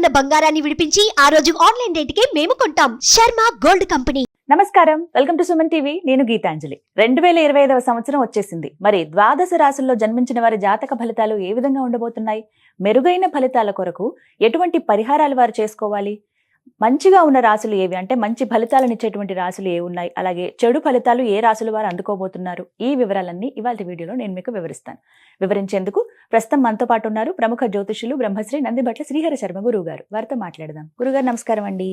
ఉన్న బంగారాన్ని విడిపించి ఆ రోజు ఆన్లైన్ రేటుకే మేము కొంటాం. Sharma gold company. నమస్కారం, వెల్కమ్ టు సుమన్ టీవీ. నేను గీతాంజలి. 2025వ సంవత్సరం వచ్చేసింది. మరి ద్వాదశ రాశుల్లో జన్మించిన వారి జాతక ఫలితాలు ఏ విధంగా ఉండబోతున్నాయి? మెరుగైన ఫలితాల కొరకు ఎటువంటి పరిహారాలు వారు చేసుకోవాలి? మంచిగా ఉన్న రాశులు ఏవి, అంటే మంచి ఫలితాలను ఇచ్చేటువంటి రాశులు ఏ ఉన్నాయి, అలాగే చెడు ఫలితాలు ఏ రాశులు వారు అందుకోబోతున్నారు, ఈ వివరాలన్నీ ఇవాళ వీడియోలో నేను మీకు వివరిస్తాను. వివరించేందుకు ప్రస్తుతం మనతో పాటు ఉన్నారు ప్రముఖ జ్యోతిషులు బ్రహ్మశ్రీ నందిబట్ల శ్రీహరి శర్మ గురువు గారు. వారితో మాట్లాడదాం. గురుగారు నమస్కారం అండి.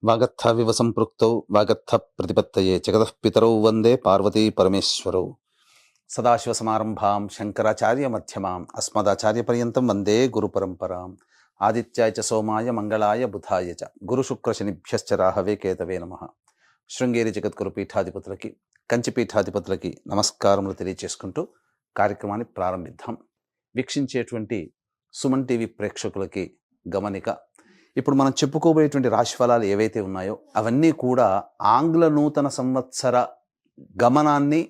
వాగర్థ వివ సంపృక్తౌ వాగర్థ ప్రతిపత్తయే జగతః పితరౌ వందే పార్వతీ పరమేశ్వరౌ. సదాశివ సమారంభాం శంకరాచార్య మధ్యమాం అస్మదాచార్య పర్యంతం వందే గురు పరంపరాం. ఆదిత్యాయ చ సోమాయ మంగళాయ బుధాయ చ గురు శుక్ర శనిభ్యశ్చ రాహవే కేతవే నమః. శృంగేరి జగద్గురు పీఠాధిపతులకి, కంచి పీఠాధిపతులకి నమస్కారములు తెలియజేసుకుంటూ కార్యక్రమాన్ని ప్రారంభిద్దాం. వీక్షించేటువంటి సుమన్ టీవీ ప్రేక్షకులకి గమనిక, ఇప్పుడు మనం చెప్పుకోబోయేటువంటి రాశి ఫలాలు ఏవైతే ఉన్నాయో అవన్నీ కూడా ఆంగ్ల నూతన సంవత్సర గమనాన్ని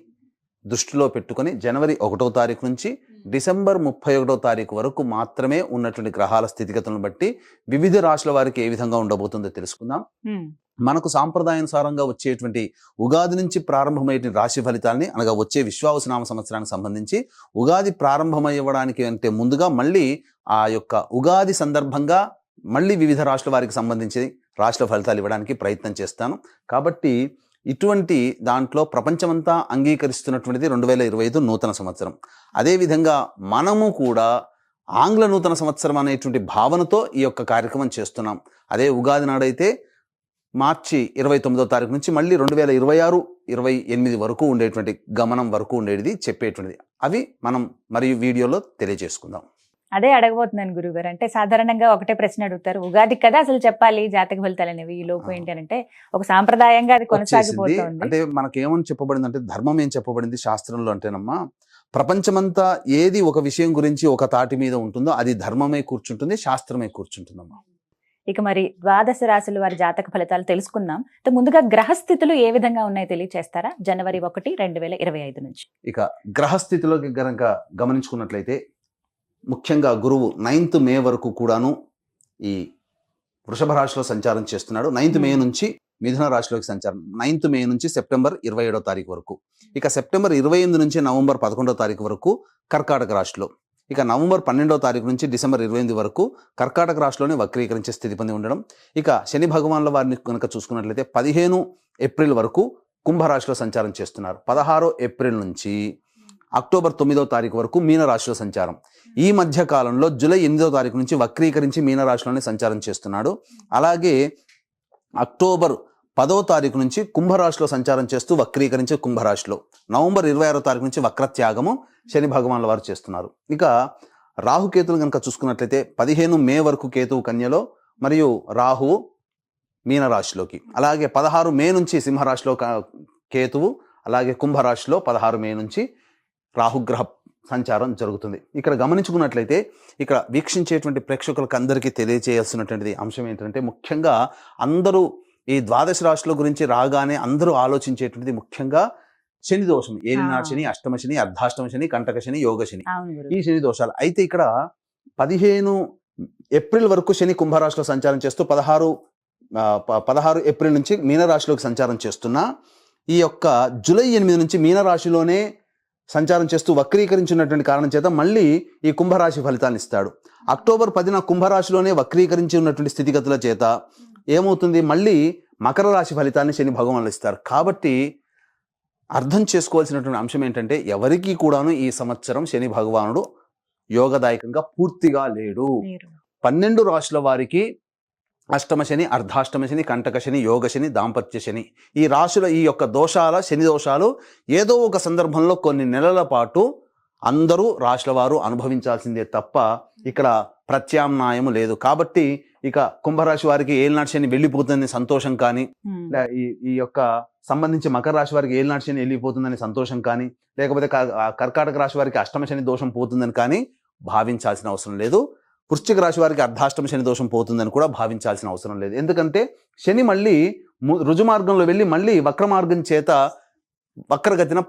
దృష్టిలో పెట్టుకొని జనవరి 1వ తారీఖు నుంచి డిసెంబర్ 31వ తారీఖు వరకు మాత్రమే ఉన్నటువంటి గ్రహాల స్థితిగతులను బట్టి వివిధ రాశుల వారికి ఏ విధంగా ఉండబోతుందో తెలుసుకుందాం. మనకు సాంప్రదాయానుసారంగా వచ్చేటువంటి ఉగాది నుంచి ప్రారంభమయ్యే రాశి ఫలితాలని, అనగా వచ్చే విశ్వావసునామ సంవత్సరానికి సంబంధించి ఉగాది ప్రారంభమయ్యడానికి అంటే ముందుగా మళ్ళీ ఆ యొక్క ఉగాది సందర్భంగా మళ్ళీ వివిధ రాశుల వారికి సంబంధించి రాశుల ఫలితాలు ఇవ్వడానికి ప్రయత్నం చేస్తాను. కాబట్టి ఇటువంటి దాంట్లో ప్రపంచమంతా అంగీకరిస్తున్నటువంటిది 2025 నూతన సంవత్సరం. అదేవిధంగా మనము కూడా ఆంగ్ల నూతన సంవత్సరం అనేటువంటి భావనతో ఈ యొక్క కార్యక్రమం చేస్తున్నాం. అదే ఉగాది నాడైతే మార్చి 29వ తారీఖు నుంచి మళ్ళీ 2026-28 వరకు ఉండేటువంటి గమనం వరకు ఉండేది చెప్పేటువంటిది. అవి మనం మరియు వీడియోలో తెలియజేసుకుందాం. అదే అడగబోతున్నాను గురుగారు. అంటే సాధారణంగా ఒకటే ప్రశ్న అడుగుతారు, ఉగాది కదా అసలు చెప్పాలి జాతక ఫలితాలు అనేవి, ఈ లోపు ఏంటి అంటే ఒక సాంప్రదాయంగా అది కొనసాగిపోతుంది. అంటే మనకేమని చెప్పబడింది అంటే, ధర్మం ఏం చెప్పబడింది శాస్త్రంలో అంటేనమ్మా, ప్రపంచమంతా ఏది ఒక విషయం గురించి ఒక తాటి మీద ఉంటుందో అది ధర్మమే కూర్చుంటుంది, శాస్త్రమే కూర్చుంటుందమ్మా. ఇక మరి ద్వాదశ రాశుల వారి జాతక ఫలితాలు తెలుసుకుందాం. ముందుగా గ్రహస్థితులు ఏ విధంగా ఉన్నాయో తెలియచేస్తారా? జనవరి 1, 2025 నుంచి. ఇక గ్రహస్థితిలోకి గనక గమనించుకున్నట్లయితే ముఖ్యంగా గురువు 9th మే వరకు కూడాను ఈ వృషభ రాశిలో సంచారం చేస్తున్నాడు. 9th మే నుంచి మిథున రాశిలోకి సంచారం, 9th మే నుంచి సెప్టెంబర్ 27వ తారీఖు వరకు. ఇక సెప్టెంబర్ 28 నుంచి నవంబర్ 11వ తారీఖు వరకు కర్కాటక రాశిలో. ఇక నవంబర్ 12వ తారీఖు నుంచి డిసెంబర్ 28 వరకు కర్కాటక రాశిలోనే వక్రీకరించే స్థితి పొంది ఉండడం. ఇక శని భగవాన్ల వారిని కనుక చూసుకున్నట్లయితే 15 ఏప్రిల్ వరకు కుంభరాశిలో సంచారం చేస్తున్నారు. 16 ఏప్రిల్ నుంచి అక్టోబర్ 9వ తారీఖు వరకు మీనరాశిలో సంచారం. ఈ మధ్య కాలంలో జూలై 8వ తారీఖు నుంచి వక్రీకరించి మీనరాశిలోనే సంచారం చేస్తున్నాడు. అలాగే అక్టోబర్ 10వ తారీఖు నుంచి కుంభరాశిలో సంచారం చేస్తూ వక్రీకరించి కుంభరాశిలో, నవంబర్ 26వ తారీఖు నుంచి వక్రత్యాగము శని భగవాన్ల వారు చేస్తున్నారు. ఇక రాహుకేతులు కనుక చూసుకున్నట్లయితే 15 మే వరకు కేతువు కన్యలో మరియు రాహువు మీనరాశిలోకి, అలాగే 16 మే నుంచి సింహరాశిలో కేతువు, అలాగే కుంభరాశిలో 16 మే నుంచి రాహుగ్రహ సంచారం జరుగుతుంది. ఇక్కడ గమనించుకున్నట్లయితే ఇక్కడ వీక్షించేటువంటి ప్రేక్షకులకు అందరికీ తెలియజేయాల్సినటువంటి అంశం ఏంటంటే, ముఖ్యంగా అందరూ ఈ ద్వాదశ రాశుల గురించి రాగానే అందరూ ఆలోచించేటువంటిది ముఖ్యంగా శని దోషం, ఏలినాడు శని, అష్టమ శని, అర్ధాష్టమ శని, కంటక శని, యోగ శని, ఈ శని దోషాలు. అయితే ఇక్కడ 15 ఏప్రిల్ వరకు శని కుంభరాశిలో సంచారం చేస్తూ 16 ఏప్రిల్ నుంచి మీనరాశిలోకి సంచారం చేస్తున్నా, ఈ యొక్క జూలై 8 నుంచి మీనరాశిలోనే సంచారం చేస్తూ వక్రీకరించినటువంటి కారణం చేత మళ్ళీ ఈ కుంభరాశి ఫలితాన్ని ఇస్తాడు. అక్టోబర్ 10న కుంభరాశిలోనే వక్రీకరించి ఉన్నటువంటి స్థితిగతుల చేత ఏమవుతుంది, మళ్ళీ మకర రాశి ఫలితాన్ని శని భగవానులు ఇస్తారు. కాబట్టి అర్థం చేసుకోవాల్సినటువంటి అంశం ఏంటంటే, ఎవరికి కూడాను ఈ సంవత్సరం శని భగవానుడు యోగదాయకంగా పూర్తిగా లేడు. 12 రాశుల వారికి అష్టమ శని, అర్ధాష్టమ శని, కంటక శని, యోగ శని, దాంపత్య శని, ఈ రాశుల ఈ యొక్క దోషాల శని దోషాలు ఏదో ఒక సందర్భంలో కొన్ని నెలల పాటు అందరూ రాశుల వారు అనుభవించాల్సిందే తప్ప ఇక్కడ ప్రత్యామ్నాయం లేదు. కాబట్టి ఇక కుంభరాశి వారికి ఏలినాటి శని వెళ్ళిపోతుందని సంతోషం కానీ, ఈ యొక్క సంబంధించి మకర రాశి వారికి ఏలినాటి శని వెళ్ళిపోతుందని సంతోషం కానీ, లేకపోతే కర్కాటక రాశి వారికి అష్టమ శని దోషం పోతుందని కానీ భావించాల్సిన అవసరం లేదు. వృశ్చిక రాశి వారికి అర్ధాష్టమ శని దోషం పోతుందని కూడా భావించాల్సిన అవసరం లేదు. ఎందుకంటే శని మళ్ళీ రుజుమార్గంలో వెళ్ళి మళ్ళీ వక్ర మార్గం చేత వక్రగతిన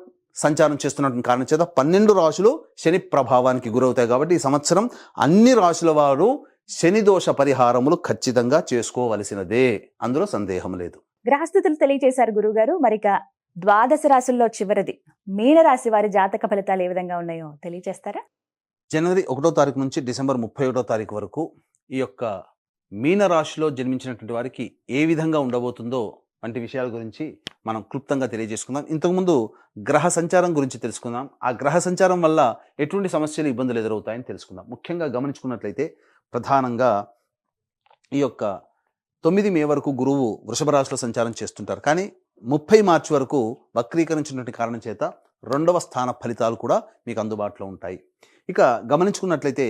సంచారం చేస్తున్నటువంటి కారణం చేత 12 రాశులు శని ప్రభావానికి గురవుతాయి. కాబట్టి ఈ సంవత్సరం అన్ని రాశుల వారు శని దోష పరిహారములు ఖచ్చితంగా చేసుకోవలసినదే, అందులో సందేహం లేదు. గ్రహస్థితులు తెలియజేశారు గురుగారు. మరిక ద్వాదశ రాశుల్లో చివరిది మీనరాశి వారి జాతక ఫలితాలు ఏ విధంగా ఉన్నాయో తెలియజేస్తారా? జనవరి 1వ తారీఖు నుంచి డిసెంబర్ 31వ తారీఖు వరకు ఈ యొక్క మీనరాశిలో జన్మించినటువంటి వారికి ఏ విధంగా ఉండబోతుందో వంటి విషయాల గురించి మనం క్లుప్తంగా తెలియజేసుకుందాం. ఇంతకుముందు గ్రహ సంచారం గురించి తెలుసుకుందాం. ఆ గ్రహ సంచారం వల్ల ఎటువంటి సమస్యలు, ఇబ్బందులు ఎదురవుతాయని తెలుసుకుందాం. ముఖ్యంగా గమనించుకున్నట్లయితే ప్రధానంగా ఈ యొక్క 9 మే వరకు గురువు వృషభ రాశిలో సంచారం చేస్తుంటారు. కానీ 30 మార్చి వరకు వక్రీకరించినటువంటి కారణం చేత 2వ స్థాన ఫలితాలు కూడా మీకు అందుబాటులో ఉంటాయి. ఇక గమనించుకున్నట్లయితే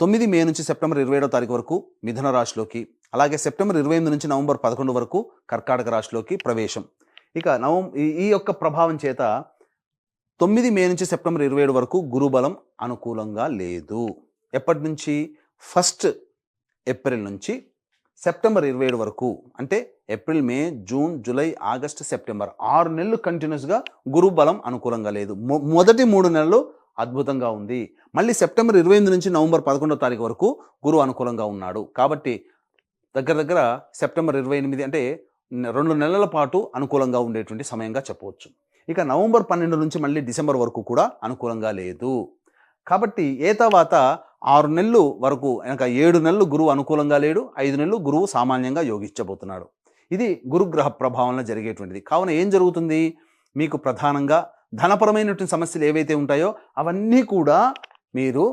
9 మే నుంచి సెప్టెంబర్ 27వ తారీఖు వరకు మిథున రాశిలోకి, అలాగే సెప్టెంబర్ 28 నుంచి నవంబర్ 11 వరకు కర్కాటక రాశిలోకి ప్రవేశం. ఇక ఈ యొక్క ప్రభావం చేత 9 మే నుంచి సెప్టెంబర్ 27 వరకు గురుబలం అనుకూలంగా లేదు. ఎప్పటి నుంచి? 1 ఏప్రిల్ నుంచి సెప్టెంబర్ 27 వరకు, అంటే ఏప్రిల్, మే, జూన్, జూలై, ఆగస్టు, సెప్టెంబర్ 6 నెలలు కంటిన్యూస్గా గురు బలం అనుకూలంగా లేదు. మొదటి 3 నెలలు అద్భుతంగా ఉంది. మళ్ళీ సెప్టెంబర్ 28 నుంచి నవంబర్ 11వ తారీఖు వరకు గురువు అనుకూలంగా ఉన్నాడు. కాబట్టి దగ్గర సెప్టెంబర్ 28, అంటే 2 నెలల పాటు అనుకూలంగా ఉండేటువంటి సమయంగా చెప్పవచ్చు. ఇక నవంబర్ 12 నుంచి మళ్ళీ డిసెంబర్ వరకు కూడా అనుకూలంగా లేదు. కాబట్టి తర్వాత 6 నెలలు వరకు, ఇంకా 7 నెలలు గురువు అనుకూలంగా లేడు, 5 నెలలు గురువు సామాన్యంగా యోగించబోతున్నాడు. ఇది గురుగ్రహ ప్రభావంలో జరిగేటువంటిది. కావున ఏం జరుగుతుంది? మీకు ప్రధానంగా ధనపరమైనటువంటి సమస్యలు ఏవైతే ఉంటాయో అవన్నీ కూడా మీరు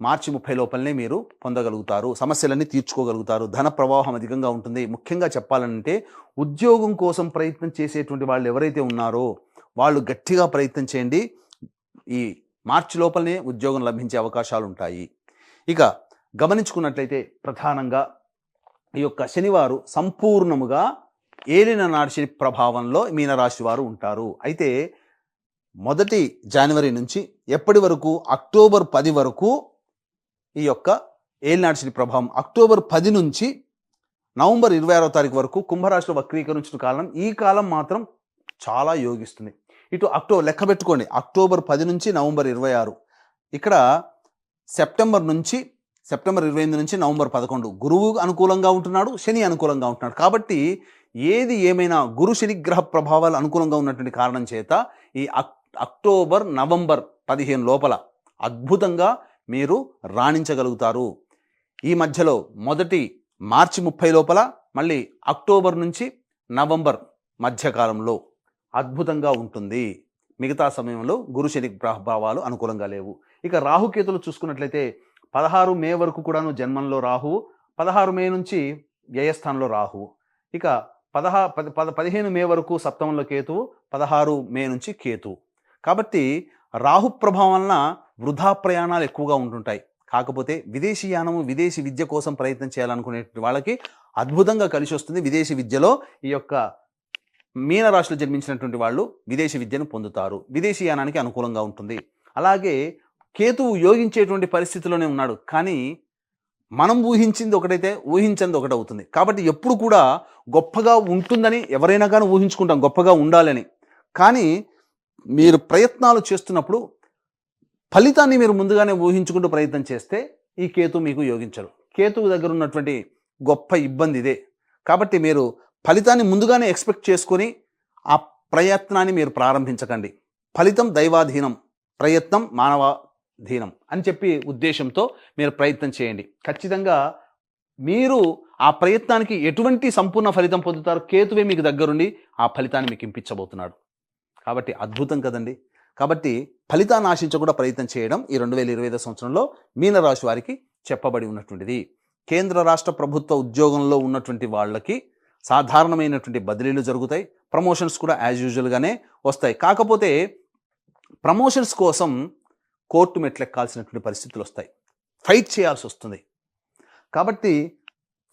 మార్చి 30 లోపలనే మీరు పొందగలుగుతారు. సమస్యలన్నీ తీర్చుకోగలుగుతారు. ధన ప్రవాహం అధికంగా ఉంటుంది. ముఖ్యంగా చెప్పాలంటే ఉద్యోగం కోసం ప్రయత్నం చేసేటువంటి వాళ్ళు ఎవరైతే ఉన్నారో వాళ్ళు గట్టిగా ప్రయత్నం చేయండి. ఈ మార్చి లోపలనే ఉద్యోగం లభించే అవకాశాలు ఉంటాయి. ఇక గమనించుకున్నట్లయితే ప్రధానంగా ఈ యొక్క శనివారు సంపూర్ణముగా ఏలిన నాటి శని ప్రభావంలో మీనరాశి వారు ఉంటారు. అయితే 1 జనవరి నుంచి ఎప్పటి వరకు? అక్టోబర్ 10 వరకు ఈ యొక్క ఏలినాటి శని ప్రభావం. అక్టోబర్ 10 నుంచి నవంబర్ 26వ తారీఖు వరకు కుంభరాశిలో వక్రీకరించిన కాలం. ఈ కాలం మాత్రం చాలా యోగిస్తుంది. ఇటు లెక్క పెట్టుకోండి, అక్టోబర్ 10 నుంచి నవంబర్ 26. ఇక్కడ సెప్టెంబర్ 28 నుంచి నవంబర్ 11 గురువు అనుకూలంగా ఉంటున్నాడు, శని అనుకూలంగా ఉంటున్నాడు. కాబట్టి ఏది ఏమైనా గురు శని గ్రహ ప్రభావాలు అనుకూలంగా ఉన్నటువంటి కారణం చేత ఈ అక్టోబర్, నవంబర్ 15 లోపల అద్భుతంగా మీరు రాణించగలుగుతారు. ఈ మధ్యలో మార్చి 30 లోపల, మళ్ళీ అక్టోబర్ నుంచి నవంబర్ మధ్యకాలంలో అద్భుతంగా ఉంటుంది. మిగతా సమయంలో గురు శని ప్రభావాలు అనుకూలంగా లేవు. ఇక రాహుకేతులు చూసుకున్నట్లయితే 16 మే వరకు కూడాను జన్మంలో రాహువు, 16 మే నుంచి వ్యయస్థానంలో రాహువు. ఇక 15 మే వరకు సప్తమంలో కేతువు, 16 మే నుంచి కేతువు. కాబట్టి రాహు ప్రభావం వలన వృధా ప్రయాణాలు ఎక్కువగా ఉంటుంటాయి. కాకపోతే విదేశీయానము, విదేశీ విద్య కోసం ప్రయత్నం చేయాలనుకునే వాళ్ళకి అద్భుతంగా కలిసి వస్తుంది. విదేశీ విద్యలో ఈ యొక్క మీనరాశిలో జన్మించినటువంటి వాళ్ళు విదేశీ విద్యను పొందుతారు. విదేశీయానానికి అనుకూలంగా ఉంటుంది. అలాగే కేతువు యోగించేటువంటి పరిస్థితిలోనే ఉన్నాడు. కానీ మనం ఊహించింది ఒకటైతే ఊహించింది ఒకటి అవుతుంది. కాబట్టి ఎప్పుడు కూడా గొప్పగా ఉంటుందని ఎవరైనా కానీ ఊహించుకుంటాం, గొప్పగా ఉండాలని. కానీ మీరు ప్రయత్నాలు చేస్తున్నప్పుడు ఫలితాన్ని మీరు ముందుగానే ఊహించుకుంటూ ప్రయత్నం చేస్తే ఈ కేతు మీకు యోగించరు. కేతువు దగ్గర ఉన్నటువంటి గొప్ప ఇబ్బంది ఇదే. కాబట్టి మీరు ఫలితాన్ని ముందుగానే ఎక్స్పెక్ట్ చేసుకొని ఆ ప్రయత్నాన్ని మీరు ప్రారంభించకండి. ఫలితం దైవాధీనం, ప్రయత్నం మానవాధీనం అని చెప్పి ఉద్దేశంతో మీరు ప్రయత్నం చేయండి. ఖచ్చితంగా మీరు ఆ ప్రయత్నానికి ఎటువంటి సంపూర్ణ ఫలితం పొందుతారు? కేతువే మీకు దగ్గరుండి ఆ ఫలితాన్ని మీకు ఇంపించబోతున్నాడు. కాబట్టి అద్భుతం కదండి. కాబట్టి ఫలితాన్ని ఆశించకుండా ప్రయత్నం చేయడం ఈ 2025 సంవత్సరంలో మీనరాశి వారికి చెప్పబడి ఉన్నటువంటిది. కేంద్ర రాష్ట్ర ప్రభుత్వ ఉద్యోగంలో ఉన్నటువంటి వాళ్ళకి సాధారణమైనటువంటి బదిలీలు జరుగుతాయి. ప్రమోషన్స్ కూడా యాజ్ యూజువల్గానే వస్తాయి. కాకపోతే ప్రమోషన్స్ కోసం కోర్టు మెట్లెక్కాల్సినటువంటి పరిస్థితులు వస్తాయి. ఫైట్ చేయాల్సి వస్తుంది. కాబట్టి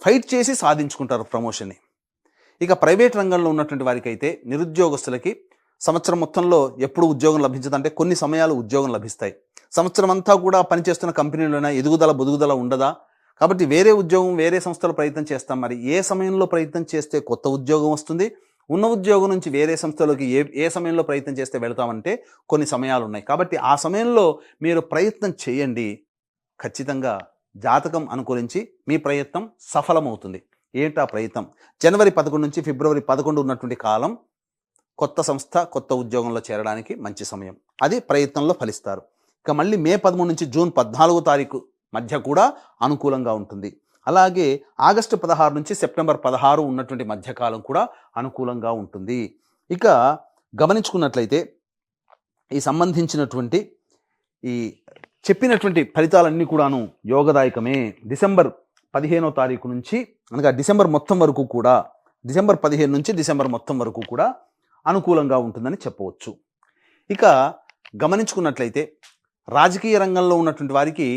ఫైట్ చేసి సాధించుకుంటారు ప్రమోషన్ని. ఇక ప్రైవేట్ రంగంలో ఉన్నటువంటి వారికి అయితే, నిరుద్యోగస్తులకి సంవత్సరం మొత్తంలో ఎప్పుడు ఉద్యోగం లభించదంటే కొన్ని సమయాలు ఉద్యోగం లభిస్తాయి. సంవత్సరం అంతా కూడా పనిచేస్తున్న కంపెనీలోనే బుదుగుదల ఉండదా? కాబట్టి వేరే ఉద్యోగం, వేరే సంస్థలో ప్రయత్నం చేస్తాం. మరి ఏ సమయంలో ప్రయత్నం చేస్తే కొత్త ఉద్యోగం వస్తుంది? ఉన్న ఉద్యోగం నుంచి వేరే సంస్థలోకి ఏ సమయంలో ప్రయత్నం చేస్తే వెళతామంటే కొన్ని సమయాలు ఉన్నాయి. కాబట్టి ఆ సమయంలో మీరు ప్రయత్నం చేయండి. ఖచ్చితంగా జాతకం అనుకూలించి మీ ప్రయత్నం సఫలమవుతుంది. ఏంటా ప్రయత్నం? జనవరి 11 నుంచి ఫిబ్రవరి 11 ఉన్నటువంటి కాలం కొత్త సంస్థ, కొత్త ఉద్యోగంలో చేరడానికి మంచి సమయం. అది ప్రయత్నంలో ఫలిస్తారు. ఇక మళ్ళీ మే 13 నుంచి జూన్ 14 తారీఖు మధ్య కూడా అనుకూలంగా ఉంటుంది. అలాగే ఆగస్టు 16 నుంచి సెప్టెంబర్ 16 ఉన్నటువంటి మధ్యకాలం కూడా అనుకూలంగా ఉంటుంది. ఇక గమనించుకున్నట్లయితే ఈ సంబంధించినటువంటి ఈ చెప్పినటువంటి ఫలితాలన్నీ కూడాను యోగదాయకమే. డిసెంబర్ 15వ తారీఖు నుంచి అనగా డిసెంబర్ మొత్తం వరకు కూడా, డిసెంబర్ 15 నుంచి డిసెంబర్ మొత్తం వరకు కూడా అనుకూలంగా ఉంటుందని చెప్పవచ్చు. ఇక గమనించుకున్నట్లయితే రాజకీయ రంగంలో ఉన్నటువంటి వారికి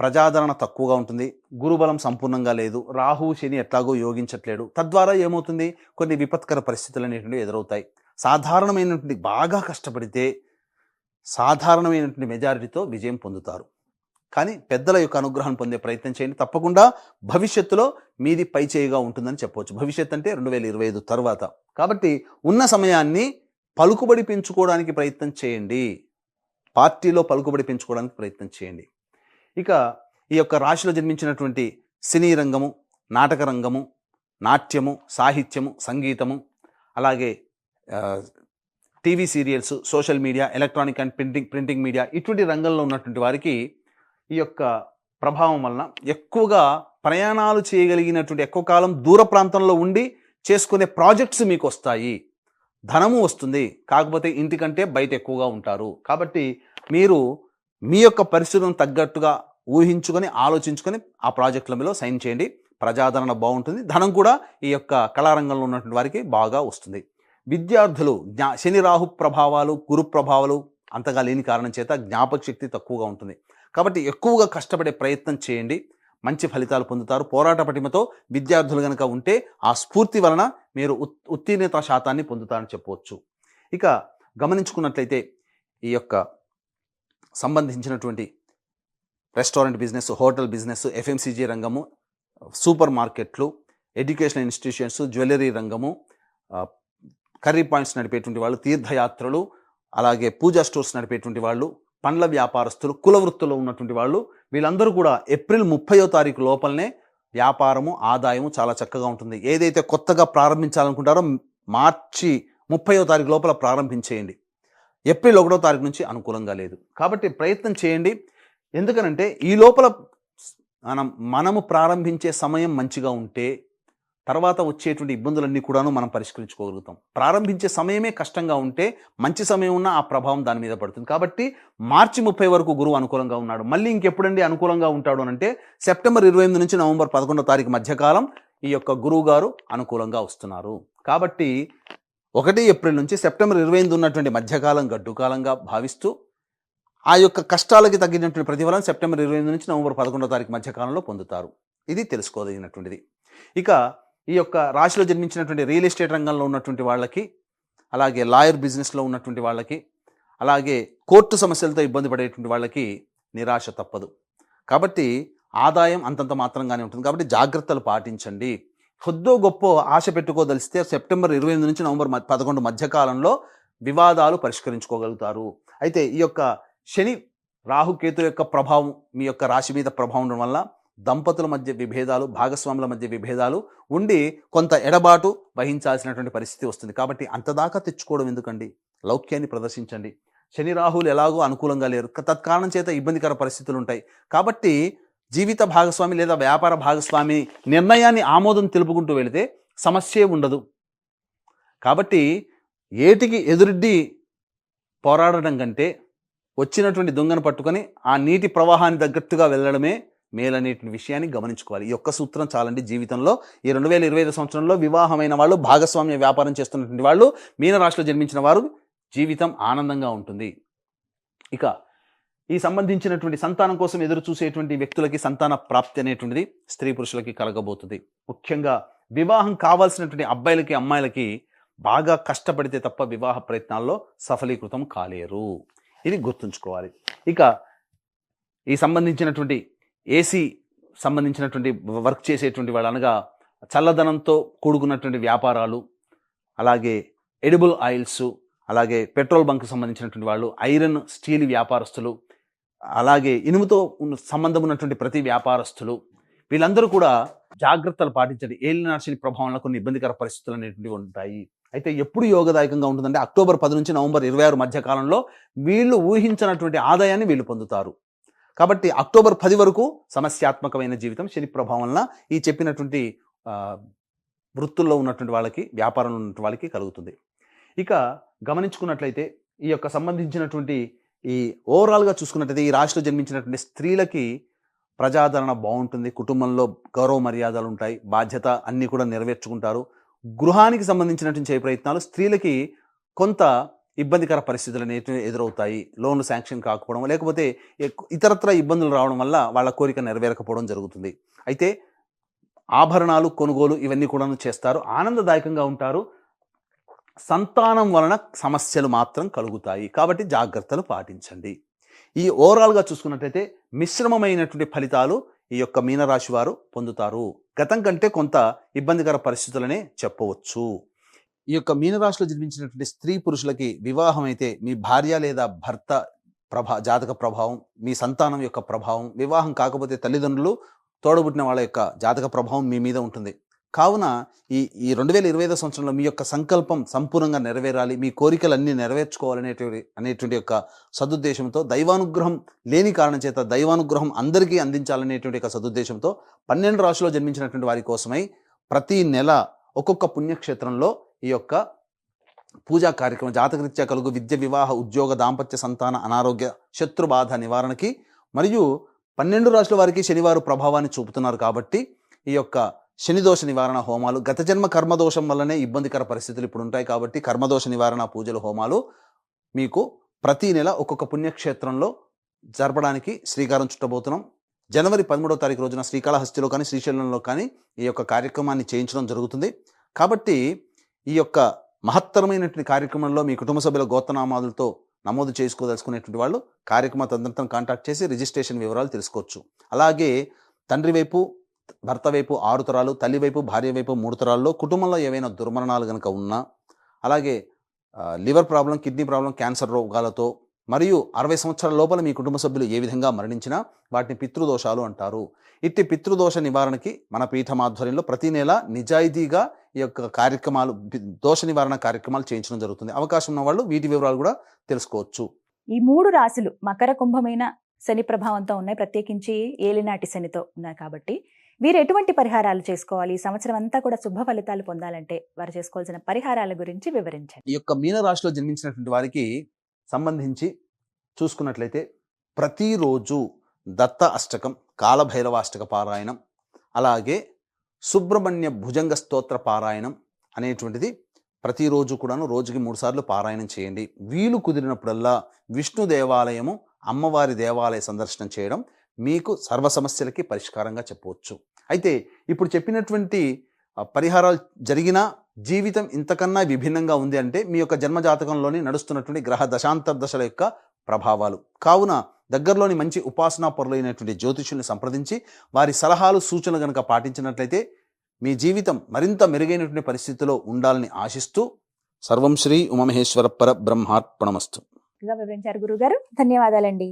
ప్రజాదరణ తక్కువగా ఉంటుంది. గురుబలం సంపూర్ణంగా లేదు. రాహు శని ఎట్లాగో యోగించట్లేడు. తద్వారా ఏమవుతుంది? కొన్ని విపత్కర పరిస్థితులు అనేటువంటివి ఎదురవుతాయి. సాధారణమైనటువంటి బాగా కష్టపడితే సాధారణమైనటువంటి మెజారిటీతో విజయం పొందుతారు. కానీ పెద్దల యొక్క అనుగ్రహం పొందే ప్రయత్నం చేయండి. తప్పకుండా భవిష్యత్తులో మీది పై చేయిగా ఉంటుందని చెప్పవచ్చు. భవిష్యత్ అంటే 2025 తర్వాత. కాబట్టి ఉన్న సమయాన్ని పలుకుబడి పెంచుకోవడానికి ప్రయత్నం చేయండి. పార్టీలో పలుకుబడి పెంచుకోవడానికి ప్రయత్నం చేయండి. ఇక ఈ యొక్క రాశిలో జన్మించినటువంటి సినీ రంగము, నాటక రంగము, నాట్యము, సాహిత్యము, సంగీతము, అలాగే TV serials, social media, electronic and printing media, ఇటువంటి రంగంలో ఉన్నటువంటి వారికి ఈ యొక్క ప్రభావం వలన ఎక్కువగా ప్రయాణాలు చేయగలిగినటువంటి, ఎక్కువ కాలం దూర ప్రాంతంలో ఉండి చేసుకునే ప్రాజెక్ట్స్ మీకు వస్తాయి. ధనము వస్తుంది. కాకపోతే ఇంటికంటే బయట ఎక్కువగా ఉంటారు. కాబట్టి మీరు మీ యొక్క పరిస్థితులను తగ్గట్టుగా ఊహించుకొని ఆలోచించుకొని ఆ ప్రాజెక్టులలో సైన్ చేయండి. ప్రజాదరణ బాగుంటుంది. ధనం కూడా ఈ యొక్క కళారంగంలో ఉన్నటువంటి వారికి బాగా వస్తుంది. విద్యార్థులు శని రాహు ప్రభావాలు, గురు ప్రభావాలు అంతగా లేని కారణం చేత జ్ఞాపక శక్తి తక్కువగా ఉంటుంది. కాబట్టి ఎక్కువగా కష్టపడే ప్రయత్నం చేయండి. మంచి ఫలితాలు పొందుతారు. పోరాట పటిమతో విద్యార్థులు కనుక ఉంటే ఆ స్ఫూర్తి వలన మీరు ఉత్తీర్ణత శాతాన్ని పొందుతారని చెప్పవచ్చు. ఇక గమనించుకున్నట్లయితే ఈ యొక్క సంబంధించినటువంటి restaurant business, hotel business, FMCG రంగము, సూపర్ మార్కెట్లు, ఎడ్యుకేషనల్ ఇన్స్టిట్యూషన్స్, జ్యువెలరీ రంగము, కర్రీ పాయింట్స్ నడిపేటువంటి వాళ్ళు, తీర్థయాత్రలు, అలాగే పూజా స్టోర్స్ నడిపేటువంటి వాళ్ళు, పండ్ల వ్యాపారస్తులు, కుల వృత్తుల్లో ఉన్నటువంటి వాళ్ళు, వీళ్ళందరూ కూడా ఏప్రిల్ 30వ తారీఖు లోపలనే వ్యాపారము, ఆదాయము చాలా చక్కగా ఉంటుంది. ఏదైతే కొత్తగా ప్రారంభించాలనుకుంటారో మార్చి 30వ తారీఖు లోపల ప్రారంభించేయండి. ఏప్రిల్ 1వ తారీఖు నుంచి అనుకూలంగా లేదు. కాబట్టి ప్రయత్నం చేయండి. ఎందుకనంటే ఈ లోపల మనము ప్రారంభించే సమయం మంచిగా ఉంటే తర్వాత వచ్చేటువంటి ఇబ్బందులన్నీ కూడాను మనం పరిష్కరించుకోగలుగుతాం. ప్రారంభించే సమయమే కష్టంగా ఉంటే మంచి సమయం ఉన్న ఆ ప్రభావం దాని మీద పడుతుంది. కాబట్టి మార్చి 30 వరకు గురువు అనుకూలంగా ఉన్నాడు. మళ్ళీ ఇంకెప్పుడండి అనుకూలంగా ఉంటాడు అంటే సెప్టెంబర్ 28 నుంచి నవంబర్ 11వ తారీఖు మధ్యకాలం ఈ యొక్క గురువు గారు అనుకూలంగా వస్తున్నారు. కాబట్టి 1 ఏప్రిల్ నుంచి సెప్టెంబర్ 28 ఉన్నటువంటి మధ్యకాలం గడ్డుకాలంగా భావిస్తూ ఆ యొక్క కష్టాలకి తగ్గినటువంటి ప్రతిఫలం సెప్టెంబర్ 28 నుంచి నవంబర్ 11వ తారీఖు మధ్యకాలంలో పొందుతారు. ఇది తెలుసుకోదగినటువంటిది. ఇక ఈ యొక్క రాశిలో జన్మించినటువంటి రియల్ ఎస్టేట్ రంగంలో ఉన్నటువంటి వాళ్ళకి, అలాగే లాయర్ బిజినెస్లో ఉన్నటువంటి వాళ్ళకి, అలాగే కోర్టు సమస్యలతో ఇబ్బంది పడేటువంటి వాళ్ళకి నిరాశ తప్పదు. కాబట్టి ఆదాయం అంతంత మాత్రంగానే ఉంటుంది. కాబట్టి జాగ్రత్తలు పాటించండి. కొద్దో గొప్ప ఆశ పెట్టుకోదలిస్తే సెప్టెంబర్ 28 నుంచి నవంబర్ 11 మధ్యకాలంలో వివాదాలు పరిష్కరించుకోగలుగుతారు. అయితే ఈ యొక్క శని రాహుకేతు యొక్క ప్రభావం మీ యొక్క రాశి మీద ప్రభావం ఉండడం వల్ల దంపతుల మధ్య విభేదాలు, భాగస్వాముల మధ్య విభేదాలు ఉండి కొంత ఎడబాటు వహించాల్సినటువంటి పరిస్థితి వస్తుంది. కాబట్టి అంతదాకా తెచ్చుకోవడం ఎందుకండి? లౌక్యాన్ని ప్రదర్శించండి. శని రాహులు ఎలాగో అనుకూలంగా లేరు. తత్కారణం చేత ఇబ్బందికర పరిస్థితులు ఉంటాయి. కాబట్టి జీవిత భాగస్వామి లేదా వ్యాపార భాగస్వామి నిర్ణయాన్ని ఆమోదం తెలుపుకుంటూ వెళితే సమస్యే ఉండదు. కాబట్టి ఏటికి ఎదురుడ్డి పోరాడడం కంటే వచ్చినటువంటి దొంగను పట్టుకొని ఆ నీటి ప్రవాహాన్ని తగ్గట్టుగా వెళ్ళడమే మేలనేటువంటి విషయాన్ని గమనించుకోవాలి. ఈ ఒక్క సూత్రం చాలండి జీవితంలో. ఈ 2025 సంవత్సరంలో వివాహమైన వాళ్ళు, భాగస్వామ్య వ్యాపారం చేస్తున్నటువంటి వాళ్ళు, మీనరాశిలో జన్మించిన వారు జీవితం ఆనందంగా ఉంటుంది. ఇక ఈ సంబంధించినటువంటి సంతానం కోసం ఎదురు చూసేటువంటి వ్యక్తులకి సంతాన ప్రాప్తి అనేటువంటిది స్త్రీ పురుషులకి కలగబోతుంది. ముఖ్యంగా వివాహం కావాల్సినటువంటి అబ్బాయిలకి, అమ్మాయిలకి బాగా కష్టపడితే తప్ప వివాహ ప్రయత్నాల్లో సఫలీకృతం కాలేరు. ఇది గుర్తుంచుకోవాలి. ఇక ఈ సంబంధించినటువంటి ఏసీ సంబంధించినటువంటి వర్క్ చేసేటువంటి వాళ్ళు, అనగా చల్లదనంతో కూడుకున్నటువంటి వ్యాపారాలు, అలాగే ఎడిబుల్ ఆయిల్స్, అలాగే పెట్రోల్ బంక్ సంబంధించినటువంటి వాళ్ళు, ఐరన్ స్టీల్ వ్యాపారస్తులు, అలాగే ఇనుముతో సంబంధం ఉన్నటువంటి ప్రతి వ్యాపారస్తులు వీళ్ళందరూ కూడా జాగ్రత్తలు పాటించండి. ఏలినాటి శని ప్రభావంలో కొన్ని ఇబ్బందికర పరిస్థితులు అనేటువంటివి ఉంటాయి. అయితే ఎప్పుడు యోగదాయకంగా ఉంటుందంటే అక్టోబర్ 10 నుంచి నవంబర్ 26 మధ్య కాలంలో వీళ్ళు ఊహించినటువంటి ఆదాయాన్ని వీళ్ళు పొందుతారు. కాబట్టి అక్టోబర్ 10 వరకు సమస్యాత్మకమైన జీవితం శని ప్రభావం వలన ఈ చెప్పినటువంటి వృత్తుల్లో ఉన్నటువంటి వాళ్ళకి, వ్యాపారంలో ఉన్నటువంటి వాళ్ళకి కలుగుతుంది. ఇక గమనించుకున్నట్లయితే ఈ యొక్క సంబంధించినటువంటి ఈ ఓవరాల్గా చూసుకున్నట్లయితే ఈ రాశిలో జన్మించినటువంటి స్త్రీలకి ప్రజాదరణ బాగుంటుంది, కుటుంబంలో గౌరవ మర్యాదలు ఉంటాయి, బాధ్యత అన్నీ కూడా నెరవేర్చుకుంటారు. గృహానికి సంబంధించినటువంటి చేయ ప్రయత్నాలు స్త్రీలకి కొంత ఇబ్బందికర పరిస్థితులు అనేవి ఎదురవుతాయి. లోన్లు శాంక్షన్ కాకపోవడం, లేకపోతే ఇతరత్ర ఇబ్బందులు రావడం వల్ల వాళ్ళ కోరిక నెరవేరకపోవడం జరుగుతుంది. అయితే ఆభరణాలు కొనుగోలు ఇవన్నీ కూడా చేస్తారు, ఆనందదాయకంగా ఉంటారు. సంతానం వలన సమస్యలు మాత్రం కలుగుతాయి, కాబట్టి జాగ్రత్తలు పాటించండి. ఈ ఓవరాల్గా చూసుకున్నట్లయితే మిశ్రమమైనటువంటి ఫలితాలు ఈ యొక్క మీనరాశి వారు పొందుతారు. గతం కంటే కొంత ఇబ్బందికర పరిస్థితులనే చెప్పవచ్చు. ఈ యొక్క మీనరాశిలో జన్మించినటువంటి స్త్రీ పురుషులకి వివాహం అయితే మీ భార్య లేదా భర్త జాతక ప్రభావం, మీ సంతానం యొక్క ప్రభావం, వివాహం కాకపోతే తల్లిదండ్రులు, తోడబుట్టిన వాళ్ళ యొక్క జాతక ప్రభావం మీ మీద ఉంటుంది. కావున ఈ 2025 సంవత్సరంలో మీ యొక్క సంకల్పం సంపూర్ణంగా నెరవేరాలి, మీ కోరికలన్నీ నెరవేర్చుకోవాలనేటువంటి యొక్క సదుద్దేశంతో, దైవానుగ్రహం లేని కారణం చేత దైవానుగ్రహం అందరికీ అందించాలనేటువంటి యొక్క సదుద్దేశంతో 12 రాశిలో జన్మించినటువంటి వారి కోసమై ప్రతి నెల ఒక్కొక్క పుణ్యక్షేత్రంలో ఈ యొక్క పూజా కార్యక్రమం జాతకరీత్యా కలుగు విద్య, వివాహ, ఉద్యోగ, దాంపత్య, సంతాన, అనారోగ్య, శత్రుబాధ నివారణకి, మరియు 12 రాశుల వారికి శనివారు ప్రభావాన్ని చూపుతున్నారు కాబట్టి ఈ యొక్క శనిదోష నివారణ హోమాలు, గత జన్మ కర్మదోషం వల్లనే ఇబ్బందికర పరిస్థితులు ఇప్పుడు ఉంటాయి కాబట్టి కర్మదోష నివారణ పూజలు, హోమాలు మీకు ప్రతి నెల ఒక్కొక్క పుణ్యక్షేత్రంలో జరపడానికి శ్రీకారం చుట్టబోతున్నాం. జనవరి 13వ తారీఖు రోజున శ్రీకాళహస్తిలో కానీ శ్రీశైలంలో కానీ ఈ యొక్క కార్యక్రమాన్ని చేయించడం జరుగుతుంది. కాబట్టి ఈ యొక్క మహత్తరమైనటువంటి కార్యక్రమంలో మీ కుటుంబ సభ్యుల గోత్రనామాలతో నమోదు చేసుకోదలుచుకునేటువంటి వాళ్ళు కార్యక్రమ తదనంతరం కాంటాక్ట్ చేసి రిజిస్ట్రేషన్ వివరాలు తెలుసుకోవచ్చు. అలాగే తండ్రి వైపు, భర్త వైపు 6 తరాలు, తల్లి వైపు, భార్య వైపు 3 తరాల్లో కుటుంబంలో ఏవైనా దుర్మరణాలు కనుక ఉన్నా, అలాగే liver problem, kidney problem, cancer రోగాలతో, మరియు 60 సంవత్సరాల లోపల మీ కుటుంబ సభ్యులు ఏ విధంగా మరణించినా వాటిని పితృదోషాలు అంటారు. ఇట్టి పితృదోష నివారణకి మన పీఠం ఆధ్వర్యంలో ప్రతి నెల నిజాయితీగా ఈ యొక్క కార్యక్రమాలు, దోష నివారణ కార్యక్రమాలు చేయించడం జరుగుతుంది. అవకాశం ఉన్న వాళ్ళు వీటి వివరాలు కూడా తెలుసుకోవచ్చు. ఈ 3 రాశులు మకర, కుంభమైన శని ప్రభావంతో ఉన్నాయి, ప్రత్యేకించి ఏలినాటి శనితో ఉన్నాయి. కాబట్టి వీరు ఎటువంటి పరిహారాలు చేసుకోవాలి, ఈ సంవత్సరం అంతా కూడా శుభ ఫలితాలు పొందాలంటే వారు చేసుకోవాల్సిన పరిహారాల గురించి వివరించండి. ఈ యొక్క మీనరాశిలో జన్మించినటువంటి వారికి సంబంధించి చూసుకున్నట్లయితే ప్రతిరోజు దత్త అష్టకం, కాలభైరవ అష్టక పారాయణం, అలాగే సుబ్రహ్మణ్య భుజంగ స్తోత్ర పారాయణం అనేటువంటిది ప్రతిరోజు కూడాను రోజుకి 3 సార్లు పారాయణం చేయండి. వీలు కుదిరినప్పుడల్లా విష్ణు దేవాలయము, అమ్మవారి దేవాలయ సందర్శనం చేయడం మీకు సర్వ సమస్యలకి పరిష్కారంగా చెప్పవచ్చు. అయితే ఇప్పుడు చెప్పినటువంటి పరిహారాలు జరిగినా జీవితం ఇంతకన్నా విభిన్నంగా ఉంది అంటే మీ యొక్క జన్మజాతకంలోని నడుస్తున్నటువంటి గ్రహ దశాంతర దశల యొక్క ప్రభావాలు. కావున దగ్గరలోని మంచి ఉపాసనా పరులైనటువంటి జ్యోతిషుల్ని సంప్రదించి వారి సలహాలు, సూచనలు కనుక పాటించినట్లయితే మీ జీవితం మరింత మెరుగైనటువంటి పరిస్థితిలో ఉండాలని ఆశిస్తూ సర్వం శ్రీ ఉమామహేశ్వర పర బ్రహ్మార్పణమస్తు. వివరించారు గురుగారు, ధన్యవాదాలండి.